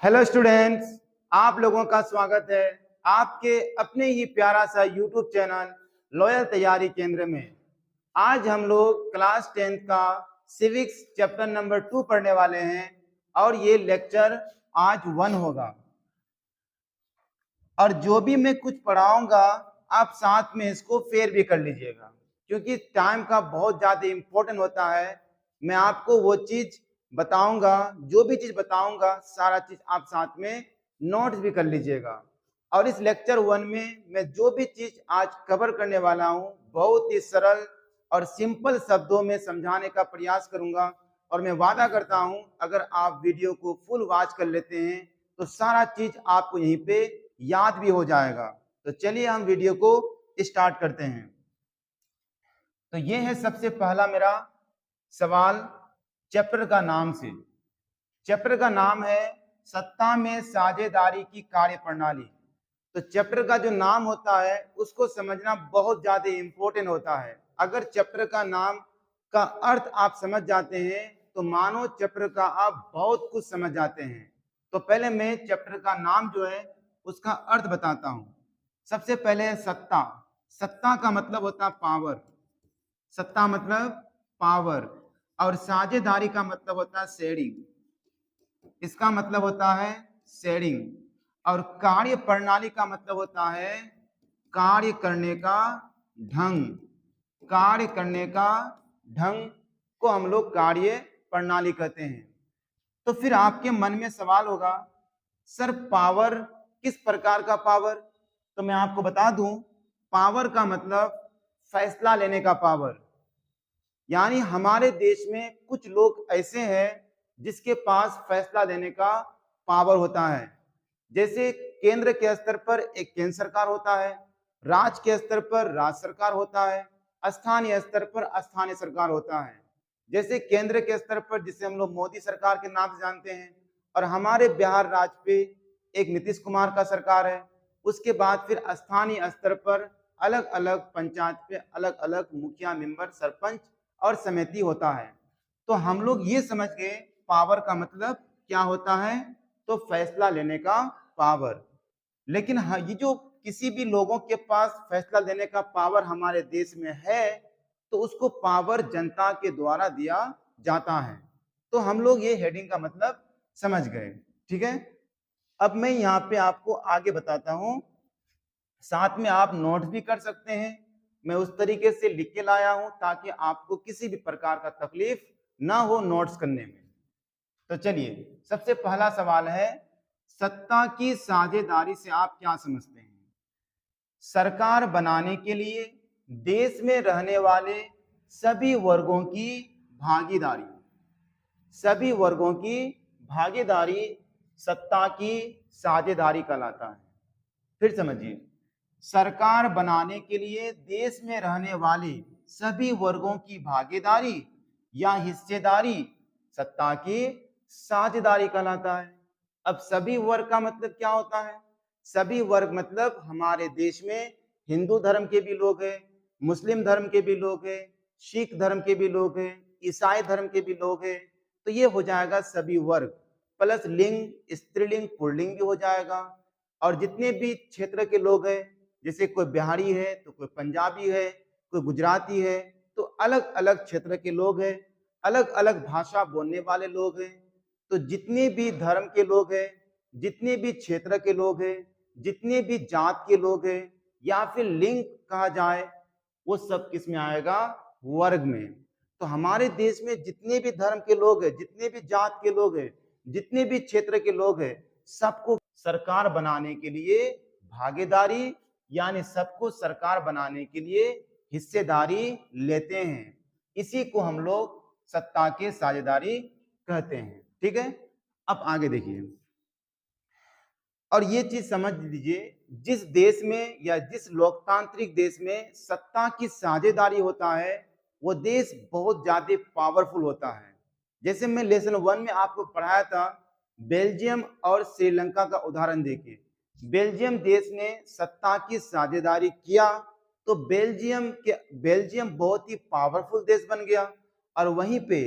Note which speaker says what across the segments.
Speaker 1: Hello students, आप लोगों का स्वागत है आपके अपने ही प्यारा सा यूट्यूब चैनल लॉयल तैयारी केंद्र में। आज हम लोग क्लास 10th का सिविक्स चैप्टर नंबर 2 पढ़ने वाले हैं और ये लेक्चर आज 1 होगा। और जो भी मैं कुछ पढ़ाऊंगा आप साथ में इसको फेयर भी कर लीजिएगा, क्योंकि टाइम का बहुत ज्यादा इम्पोर्टेंट होता है। मैं आपको वो चीज बताऊंगा, जो भी चीज बताऊंगा सारा चीज आप साथ में नोट्स भी कर लीजिएगा। और इस लेक्चर 1 में मैं जो भी चीज आज कवर करने वाला हूँ बहुत ही सरल और सिंपल शब्दों में समझाने का प्रयास करूंगा। और मैं वादा करता हूं अगर आप वीडियो को फुल वॉच कर लेते हैं तो सारा चीज आपको यहीं पे याद भी हो जाएगा। तो चलिए हम वीडियो को स्टार्ट करते हैं। तो ये है सबसे पहला मेरा सवाल चैप्टर का नाम से। चैप्टर का नाम है सत्ता में साझेदारी की कार्य प्रणाली। तो चैप्टर का जो नाम होता है उसको समझना बहुत ज्यादा इंपॉर्टेंट होता है। अगर चैप्टर का नाम का अर्थ आप समझ जाते हैं तो मानो चैप्टर का आप बहुत कुछ समझ जाते हैं। तो पहले मैं चैप्टर का नाम जो है उसका अर्थ बताता हूं। सबसे पहले है सत्ता। सत्ता का मतलब होता है पावर। सत्ता मतलब पावर। और साझेदारी का मतलब होता है शेयरिंग। इसका मतलब होता है शेयरिंग। और कार्य प्रणाली का मतलब होता है कार्य करने का ढंग। कार्य करने का ढंग को हम लोग कार्य प्रणाली कहते हैं। तो फिर आपके मन में सवाल होगा, सर पावर किस प्रकार का पावर? तो मैं आपको बता दूं, पावर का मतलब फैसला लेने का पावर। यानी हमारे देश में कुछ लोग ऐसे हैं जिसके पास फैसला लेने का पावर होता है। जैसे केंद्र के स्तर पर एक केंद्र सरकार होता है, राज्य के स्तर पर राज्य सरकार होता है, स्थानीय स्तर पर स्थानीय सरकार होता है। जैसे केंद्र के स्तर पर जिसे हम लोग मोदी सरकार के नाम से जानते हैं, और हमारे बिहार राज्य पे एक नीतीश कुमार का सरकार है। उसके बाद फिर स्थानीय स्तर पर अलग अलग पंचायत पे अलग अलग मुखिया, मेंबर, सरपंच और समिति होता है। तो हम लोग ये समझ गए पावर का मतलब क्या होता है, तो फैसला लेने का पावर। लेकिन हाँ, ये जो किसी भी लोगों के पास फैसला लेने का पावर हमारे देश में है तो उसको पावर जनता के द्वारा दिया जाता है। तो हम लोग ये हेडिंग का मतलब समझ गए। ठीक है, अब मैं यहाँ पे आपको आगे बताता हूं, साथ में आप नोट भी कर सकते हैं। मैं उस तरीके से लिख के लाया हूं ताकि आपको किसी भी प्रकार का तकलीफ ना हो नोट्स करने में। तो चलिए, सबसे पहला सवाल है सत्ता की साझेदारी से आप क्या समझते हैं? सरकार बनाने के लिए देश में रहने वाले सभी वर्गों की भागीदारी। सभी वर्गों की भागीदारी सत्ता की साझेदारी कहलाता है। फिर समझिए, सरकार बनाने के लिए देश में रहने वाले सभी वर्गों की भागीदारी या हिस्सेदारी सत्ता की साझेदारी कहलाता है। अब सभी वर्ग का मतलब क्या होता है? सभी वर्ग मतलब हमारे देश में हिंदू धर्म के भी लोग हैं, मुस्लिम धर्म के भी लोग हैं, सिख धर्म के भी लोग हैं, ईसाई धर्म के भी लोग हैं। तो ये हो जाएगा सभी वर्ग, प्लस लिंग, स्त्रीलिंग, पुल्लिंग भी हो जाएगा। और जितने भी क्षेत्र के लोग हैं, जैसे कोई बिहारी है तो कोई पंजाबी है, कोई गुजराती है, तो अलग अलग क्षेत्र के लोग हैं, अलग अलग भाषा बोलने वाले लोग हैं। तो जितने भी धर्म के लोग हैं, जितने भी क्षेत्र के लोग हैं, जितने भी जात के लोग हैं, या फिर लिंग कहा जाए, वो सब किस में आएगा? वर्ग में। तो हमारे देश में जितने भी धर्म के लोग हैं, जितने भी जात के लोग हैं, जितने भी क्षेत्र के लोग हैं, सबको सरकार बनाने के लिए भागीदारी यानी सबको सरकार बनाने के लिए हिस्सेदारी लेते हैं। इसी को हम लोग सत्ता के साझेदारी कहते हैं। ठीक है, अब आगे देखिए, और ये चीज समझ लीजिए, जिस देश में या जिस लोकतांत्रिक देश में सत्ता की साझेदारी होता है वो देश बहुत ज्यादा पावरफुल होता है। जैसे मैं लेसन 1 में आपको पढ़ाया था, बेल्जियम और श्रीलंका का उदाहरण देखिए। बेल्जियम देश ने सत्ता की साझेदारी किया तो बेल्जियम बहुत ही पावरफुल देश बन गया। और वहीं पे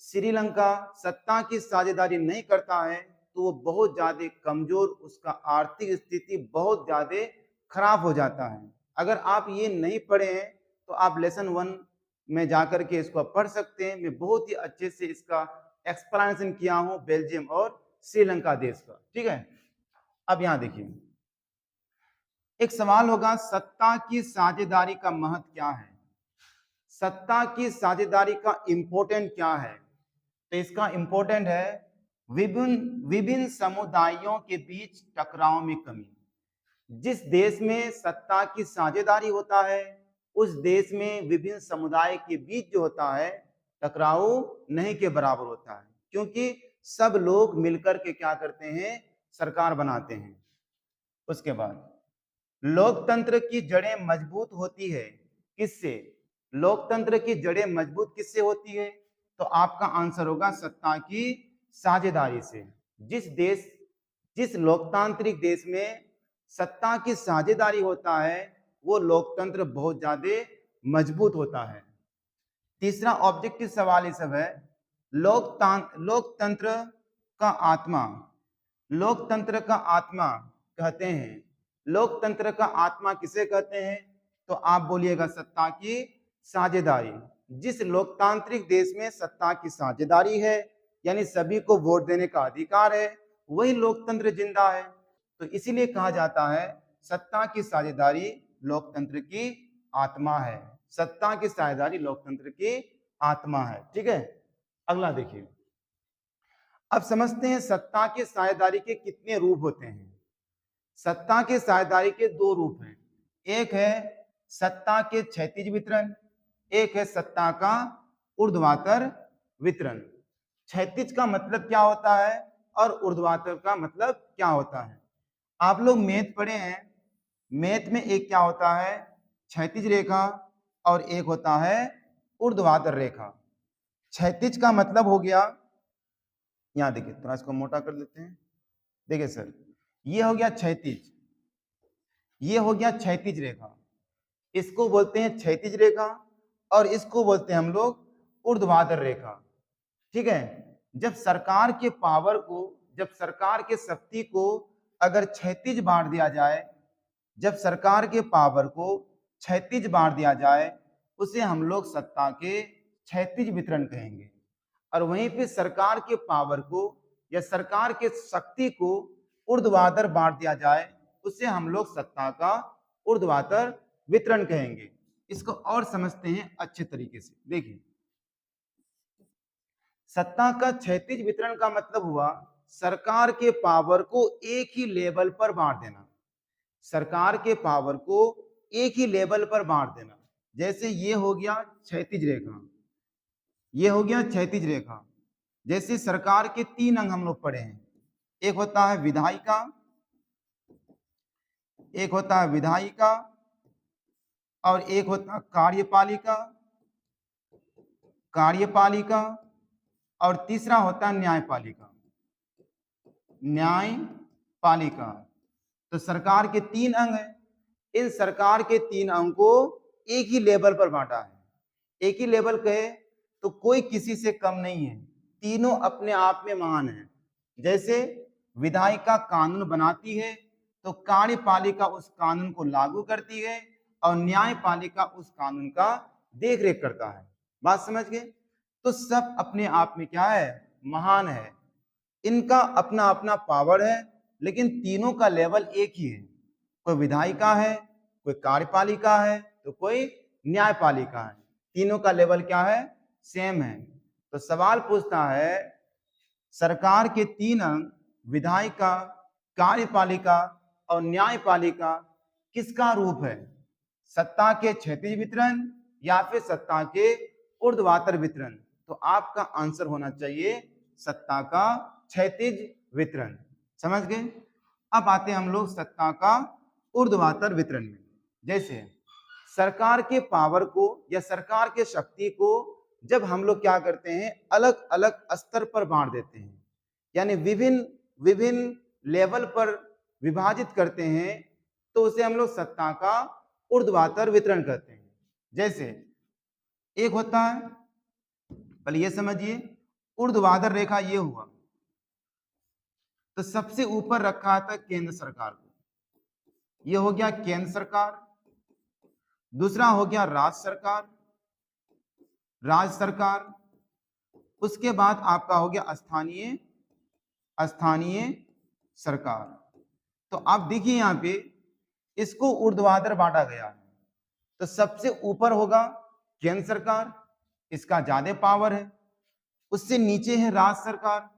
Speaker 1: श्रीलंका सत्ता की साझेदारी नहीं करता है तो वो बहुत ज्यादा कमजोर, उसका आर्थिक स्थिति बहुत ज्यादा खराब हो जाता है। अगर आप ये नहीं पढ़े हैं तो आप लेसन 1 में जाकर के इसको पढ़ सकते हैं। मैं बहुत ही अच्छे से इसका एक्सप्लेनेशन किया हूं बेल्जियम और श्रीलंका देश का, ठीक है। अब यहां देखिए, एक सवाल होगा, सत्ता की साझेदारी का महत्व क्या है? सत्ता की साझेदारी का इंपॉर्टेंट क्या है? तो इसका इंपॉर्टेंट है विभिन्न विभिन्न समुदायों के बीच टकराव में कमी। जिस देश में सत्ता की साझेदारी होता है, उस देश में विभिन्न समुदाय के बीच जो होता है टकराव नहीं के बराबर होता है, क्योंकि सब लोग मिलकर के क्या करते हैं, सरकार बनाते हैं। उसके बाद लोकतंत्र की जड़ें मजबूत होती है किससे? लोकतंत्र की जड़ें मजबूत किससे होती है? तो आपका आंसर होगा सत्ता की साझेदारी से। जिस लोकतांत्रिक देश में सत्ता की साझेदारी होता है, वो लोकतंत्र बहुत ज्यादा मजबूत होता है। तीसरा ऑब्जेक्टिव सवाल ये सब है, लोकतंत्र का आत्मा, लोकतंत्र का आत्मा कहते हैं। लोकतंत्र का आत्मा किसे कहते हैं? तो आप बोलिएगा सत्ता की साझेदारी। जिस लोकतांत्रिक देश में सत्ता की साझेदारी है, यानी सभी को वोट देने का अधिकार है, वही लोकतंत्र जिंदा है। तो इसीलिए कहा जाता है सत्ता की साझेदारी लोकतंत्र की आत्मा है। सत्ता की साझेदारी लोकतंत्र की आत्मा है, ठीक है। अगला देखिए, अब समझते हैं सत्ता की साझेदारी के कितने रूप होते हैं। सत्ता के साझेदारी के 2 रूप हैं। एक है सत्ता के क्षैतिज वितरण, एक है सत्ता का ऊर्ध्वाधर वितरण। क्षैतिज का मतलब क्या होता है और ऊर्ध्वाधर का मतलब क्या होता है? आप लोग मैथ पढ़े हैं। मैथ में एक क्या होता है, क्षैतिज रेखा, और एक होता है ऊर्ध्वाधर रेखा। क्षैतिज का मतलब हो गया, यहां देखिए थोड़ा इसको मोटा कर लेते हैं। देखिए सर, ये हो गया क्षैतिज, ये हो गया क्षैतिज रेखा, इसको बोलते हैं क्षैतिज रेखा, और इसको बोलते हैं हम लोग ऊर्ध्वाधर रेखा, ठीक है। जब सरकार के पावर को, जब सरकार के शक्ति को अगर क्षैतिज बांट दिया जाए, जब सरकार के पावर को क्षैतिज बांट दिया जाए, उसे हम लोग सत्ता के क्षैतिज वितरण कहेंगे। और वहीं पे सरकार के पावर को या सरकार के शक्ति को ऊर्ध्वाधर बांट दिया जाए, उसे हम लोग सत्ता का ऊर्ध्वाधर वितरण कहेंगे। इसको और समझते हैं अच्छे तरीके से। देखिए, सत्ता का क्षैतिज वितरण का मतलब हुआ सरकार के पावर को एक ही लेवल पर बांट देना। सरकार के पावर को एक ही लेवल पर बांट देना। जैसे ये हो गया क्षैतिज रेखा, ये हो गया क्षैतिज रेखा। जैसे सरकार के 3 अंग हम लोग पढ़े हैं, एक होता है विधायिका, एक होता है विधायिका, और एक होता है कार्यपालिका, कार्यपालिका, और तीसरा होता है न्यायपालिका, न्यायपालिका। तो सरकार के 3 अंग हैं। इन सरकार के 3 अंग को एक ही लेवल पर बांटा है। एक ही लेवल कहे तो कोई किसी से कम नहीं है, तीनों अपने आप में महान हैं। जैसे विधायिका कानून बनाती है, तो कार्यपालिका उस कानून को लागू करती है, और न्यायपालिका उस कानून का देख रेख करता है। बात समझ गए? तो सब अपने आप में क्या है, महान है। इनका अपना अपना पावर है, लेकिन तीनों का लेवल एक ही है। कोई विधायिका है, कोई कार्यपालिका है, तो कोई न्यायपालिका है। तीनों का लेवल क्या है, सेम है। तो सवाल पूछता है सरकार के 3 अंग विधायिका, कार्यपालिका और न्यायपालिका किसका रूप है? सत्ता के क्षैतिज वितरण या फिर सत्ता के ऊर्ध्वाधर वितरण? तो आपका आंसर होना चाहिए सत्ता का क्षैतिज वितरण। समझ गए? अब आते हैं हम लोग सत्ता का ऊर्ध्वाधर वितरण में। जैसे सरकार के पावर को या सरकार के शक्ति को जब हम लोग क्या करते हैं, अलग अलग स्तर पर बांट देते हैं, यानी विभिन्न विभिन्न लेवल पर विभाजित करते हैं, तो उसे हम लोग सत्ता का ऊर्ध्वाधर वितरण कहते हैं। जैसे एक होता है, पहले ये समझिए, ऊर्ध्वाधर रेखा ये हुआ, तो सबसे ऊपर रखा था केंद्र सरकार को, ये हो गया केंद्र सरकार। दूसरा हो गया राज्य सरकार, राज्य सरकार। उसके बाद आपका हो गया स्थानीय, स्थानीय सरकार। तो आप देखिए यहाँ पे इसको ऊर्ध्वाधर बांटा गया है। तो सबसे ऊपर होगा केंद्र सरकार, इसका ज्यादा पावर है। उससे नीचे है राज्य सरकार,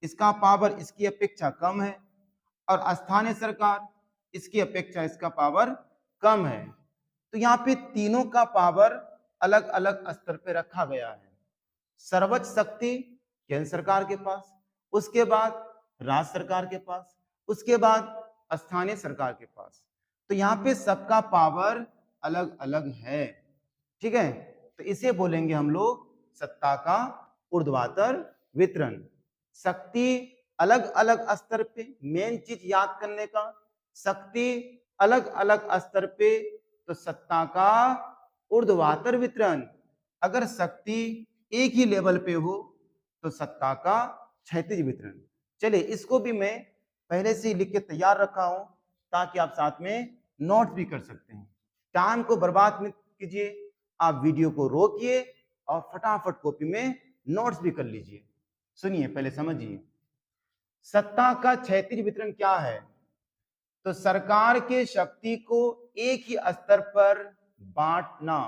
Speaker 1: इसका पावर इसकी अपेक्षा कम है। और स्थानीय सरकार, इसकी अपेक्षा इसका पावर कम है। तो यहाँ पे तीनों का पावर अलग अलग स्तर पे रखा गया है। सर्वोच्च शक्ति केंद्र सरकार के पास, उसके बाद राज्य सरकार के पास, उसके बाद स्थानीय सरकार के पास। तो यहाँ पे सबका पावर अलग अलग है, ठीक है। तो इसे बोलेंगे हम लोग सत्ता का ऊर्ध्वाधर वितरण। शक्ति अलग अलग स्तर पे, मेन चीज याद करने का, शक्ति अलग अलग स्तर पे तो सत्ता का ऊर्ध्वाधर वितरण। अगर शक्ति एक ही लेवल पे हो तो सत्ता का क्षैतिज वितरण। चलिए इसको भी मैं पहले से ही लिख के तैयार रखा हूं ताकि आप साथ में नोट भी कर सकते हैं। टाइम को बर्बाद मत कीजिए, आप वीडियो को रोकिए और फटाफट कॉपी में नोट्स भी कर लीजिए। सुनिए पहले समझिए, सत्ता का क्षैतिज वितरण क्या है। तो सरकार के शक्ति को एक ही स्तर पर बांटना,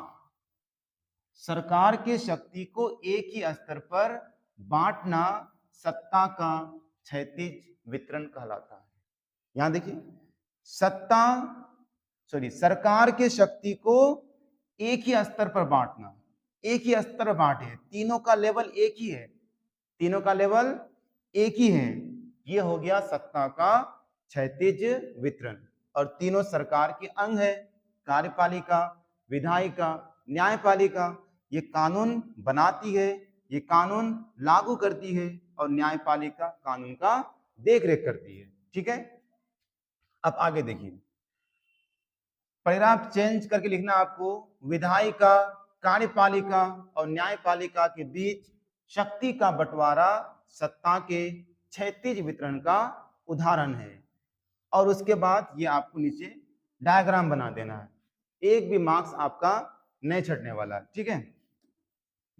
Speaker 1: सरकार के शक्ति को एक ही स्तर पर बांटना सत्ता का क्षैतिज वितरण कहलाता है। यहां देखिए, सरकार के शक्ति को एक ही स्तर पर बांटना, एक ही स्तर पर बांटे, तीनों का लेवल एक ही है, तीनों का लेवल एक ही है। ये हो गया सत्ता का क्षैतिज वितरण। और तीनों सरकार के अंग है, कार्यपालिका, विधायिका, न्यायपालिका। ये कानून बनाती है, ये कानून लागू करती है, और न्यायपालिका कानून का देखरेख करती है, ठीक है। अब आगे देखिए, पैराग्राफ चेंज करके लिखना आपको। विधायिका, कार्यपालिका और न्यायपालिका के बीच शक्ति का बंटवारा सत्ता के क्षैतिज वितरण का उदाहरण है। और उसके बाद ये आपको नीचे डायग्राम बना देना है, एक भी मार्क्स आपका नहीं छटने वाला, ठीक है।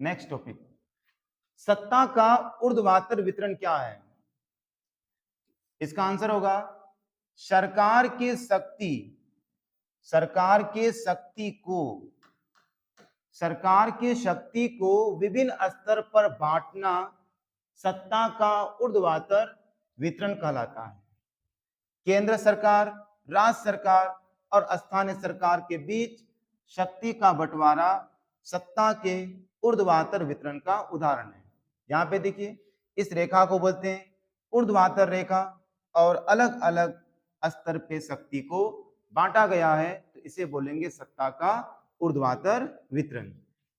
Speaker 1: नेक्स्ट टॉपिक, सत्ता का ऊर्ध्वाधर वितरण क्या है। इसका आंसर होगा सरकार के शक्ति, सरकार के शक्ति को, सरकार के शक्ति को विभिन्न स्तर पर बांटना सत्ता का ऊर्ध्वाधर वितरण कहलाता है। केंद्र सरकार, राज्य सरकार और स्थानीय सरकार के बीच शक्ति का बंटवारा सत्ता के ऊर्ध्वाधर वितरण का उदाहरण है। यहाँ पे देखिए, इस रेखा को बोलते हैं ऊर्ध्वाधर रेखा, और अलग अलग स्तर पे शक्ति को बांटा गया है, तो इसे बोलेंगे सत्ता का ऊर्ध्वाधर वितरण,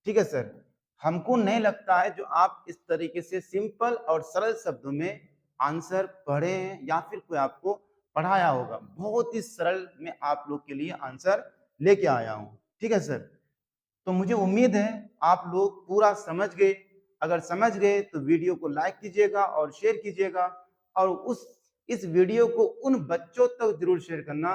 Speaker 1: ठीक है सर। हमको नहीं लगता है जो आप इस तरीके से सिंपल और सरल शब्दों में आंसर पढ़े हैं या फिर कोई आपको पढ़ाया होगा। बहुत ही सरल में आप लोग के लिए आंसर लेके आया हूं, ठीक है सर। तो मुझे उम्मीद है आप लोग पूरा समझ गए। अगर समझ गए तो वीडियो को लाइक कीजिएगा और शेयर कीजिएगा, और इस वीडियो को उन बच्चों तक जरूर शेयर करना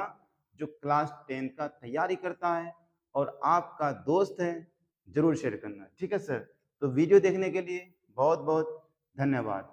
Speaker 1: जो क्लास 10 का तैयारी करता है और आपका दोस्त है, जरूर शेयर करना, ठीक है सर। तो वीडियो देखने के लिए बहुत बहुत धन्यवाद।